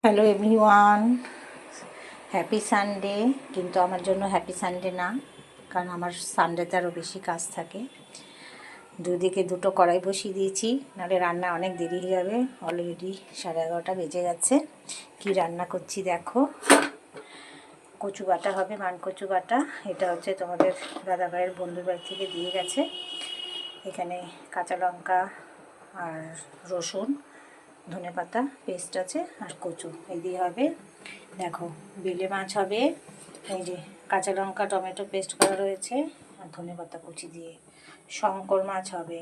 Hello everyone, happy Sunday. কিন্তু আমার জন্য হ্যাপি সানডে না, কারণ আমার সানডেতে আরও বেশি কাজ থাকে। দুদিকে দুটো কড়াই বসিয়ে দিয়েছি, নাহলে রান্না অনেক দেরি হয়ে যাবে। অলরেডি 11:30 বেজে গেছে। কি রান্না করছি দেখো। কচু বাটা হবে, মান কচু বাটা। এটা হচ্ছে তোমাদের দাদাভাইয়ের বন্ধুর বাড়ি থেকে দিয়ে গেছে। এখানে কাঁচা লঙ্কা আর রসুন, ধনেপাতা পেস্ট আছে, আর কচু এই দিয়ে হবে। দেখো, বেলে মাছ হবে, এই যে কাঁচা লঙ্কা টমেটো পেস্ট করা রয়েছে, আর ধনেপাতা কুচি দিয়ে। শঙ্কর মাছ হবে,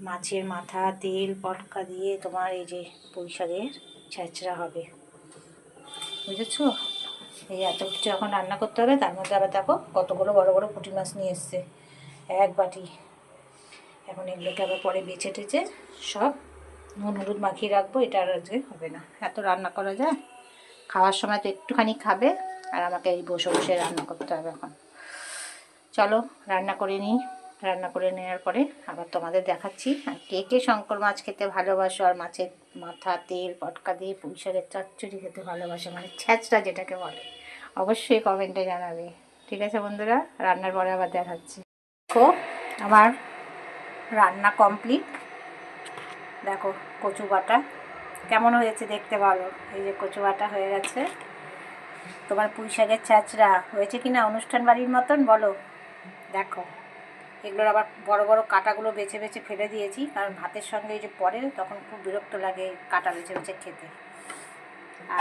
মাছের মাথা তেল পটকা দিয়ে তোমার এই যে পুঁই শাকের ছেঁচড়া হবে, বুঝেছো? এই এত কিছু এখন রান্না করতে হবে। তার মধ্যে আবার দেখো কতগুলো বড় বড় পুঁটি মাছ নিয়ে এসছে, এক বাটি। এখন এগুলোকে আবার পরে বেছে টেছে সব নুন হলুদ মাখিয়ে রাখবো। এটা আর আজকে হবে না, এত রান্না করা যায়? খাওয়ার সময় তো একটুখানি খাবে, আর আমাকে এই বসে বসে রান্না করতে হবে। এখন চলো রান্না করে নিই। রান্না করে নেওয়ার পরে আবার তোমাদের দেখাচ্ছি। আর কে কে শঙ্কর মাছ খেতে ভালোবাসো, আর মাছের মাথা তেল পটকা দিয়ে পুঁই শাকের চচ্চড়ি খেতে ভালোবাসো, মানে ছ্যাঁচড়া যেটাকে বলে, অবশ্যই কমেন্টে জানাবে। ঠিক আছে বন্ধুরা, রান্নার পরে আবার দেখাচ্ছি। দেখো আমার রান্না কমপ্লিট। দেখো কচু বাটা কেমন হয়েছে দেখতে ভালো। এই যে কচু বাটা হয়ে গেছে। তোমার পুঁই শাকের ছ্যাঁচড়া হয়েছে কি না অনুষ্ঠান বাড়ির মতন বলো। দেখো এগুলোর আবার বড় বড় কাঁটাগুলো বেছে বেছে ফেলে দিয়েছি, কারণ ভাতের সঙ্গে এই যে পরে তখন খুব বিরক্ত লাগে কাঁটা বেছে বেছে খেতে।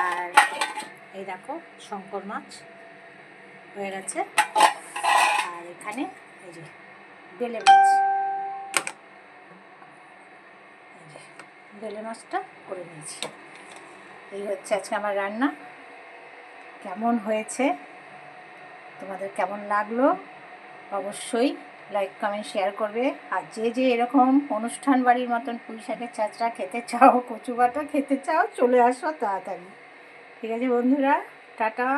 আর এই দেখো শঙ্কর মাছ হয়ে গেছে। আর এখানে এই যে বেলে মাছ, এই যে বেলে মাছটা করে নিয়েছি। এই হচ্ছে আজকে আমার রান্না। কেমন হয়েছে, তোমাদের কেমন লাগলো অবশ্যই লাইক কমেন্ট শেয়ার করবে। আর যে যে এরকম অনুষ্ঠান বাড়ির মতন পুঁই শাকের ছ্যাঁচড়া খেতে চাও, কচু বাটা খেতে চাও, চলে আসো তাড়াতাড়ি। ঠিক আছে বন্ধুরা, টাটা।